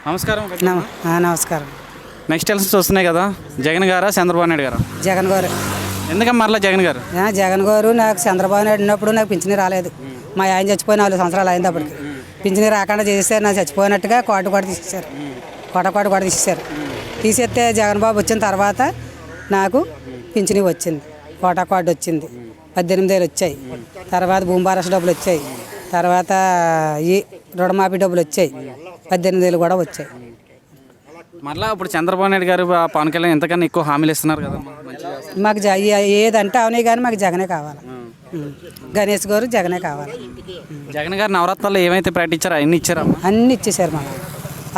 నమస్కారం. నమస్కారం. Next elections వస్తున్నాయి కదా, జగన్ గారా చంద్రబాబు నాయుడు గారా? జగన్ గారు. ఎందుకమ్మా మరలా జగన్ గారు? జగన్ గారు నాకు చంద్రబాబు నాయుడు ఉన్నప్పుడు నాకు పింఛని రాలేదు. మా ఆయన చచ్చిపోయిన 4 సంవత్సరాలు అయింది. అప్పటికి పింఛని రాకుండా చేసేసారు. నాకు చచ్చిపోయినట్టుగా కోట కూడా తీసేశారు. కోట కూడా తీసేశారు. తీసేస్తే జగన్ బాబు వచ్చిన తర్వాత నాకు పింఛని వచ్చింది. కోట కార్డు వచ్చింది. 18,000 వచ్చాయి. తర్వాత భూమి భారస్ డబ్బులు వచ్చాయి. తర్వాత ఈ రుణమాఫీ డబ్బులు వచ్చాయి. 18,000 కూడా వచ్చాయి. మరలా ఇప్పుడు చంద్రబాబు నాయుడు గారు పవన్ కళ్యాణ్ ఎంతకన్నా ఎక్కువ హామీలు ఇస్తున్నారు కదా. మాకు ఏదంటే అవునాయి కానీ మాకు జగనే కావాలి. గణేష్ గారు జగనే కావాలి. జగన్ గారు నవరత్నాలు ఏమైతే ప్రకటించారో అన్ని ఇచ్చారమ్మా? అన్నీ ఇచ్చేసారు. మాకు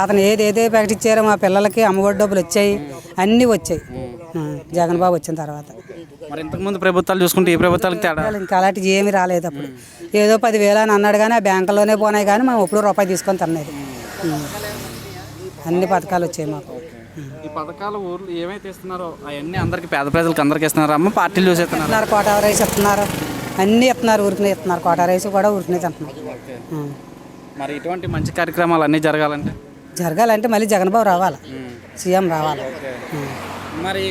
అతను ఏదైతే ప్రకటించారో మా పిల్లలకి అమ్మఒడి డబ్బులు వచ్చాయి. అన్నీ వచ్చాయి జగన్ బాబు వచ్చిన తర్వాత. మరి ఇంతకుముందు ప్రభుత్వాలు చూసుకుంటే ఈ ప్రభుత్వాలకు తేడా? ఇంకా అలాంటివి ఏమీ రాలేదు. అప్పుడు ఏదో 10,000 అని అన్నాడు కానీ ఆ బ్యాంకులోనే పోనాయి కానీ మనం ఎప్పుడు రూపాయి తీసుకొని తిన్నది. అన్ని పథకాలు వచ్చాయి మాకు. ఈ పథకాలు ఊర్లు ఏమైతే ఇస్తున్నారో అవన్నీ అందరికి పేద ప్రజలకు అందరికి ఇస్తున్నారు అమ్మ? పార్టీలు చూసేస్తున్నారు. కోట రైస్ ఇస్తున్నారు. అన్నీ ఇస్తున్నారు. ఊరికనే ఇస్తున్నారు. కోట రైస్ కూడా ఊరికనే తింటున్నారు. మరి ఇటువంటి మంచి కార్యక్రమాలు అన్నీ జరగాలంటే మళ్ళీ జగన్ బాబు రావాలి. సీఎం రావాలి. మరి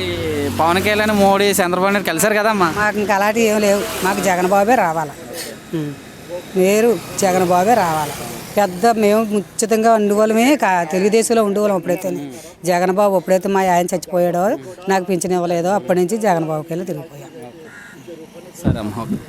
పవన్ కళ్యాణ్ మోడీ చంద్రబాబు నాయుడు కలిసారు కదమ్మా? మాకు ఇంకా అలాంటివి ఏం లేవు. మాకు జగన్ బాబే రావాలి. మీరు జగన్ బాబే రావాలి. మేము ముచ్చితంగా ఉండేవాళ్ళమే. తెలుగుదేశంలో ఉండేవాళ్ళం. అప్పుడైతే జగన్ బాబు ఎప్పుడైతే మా ఆయన చచ్చిపోయాడో నాకు పింఛన్ ఇవ్వలేదో అప్పటి నుంచి జగన్ బాబుకి వెళ్ళి తిరిగిపోయాం. సరే అమ్మా.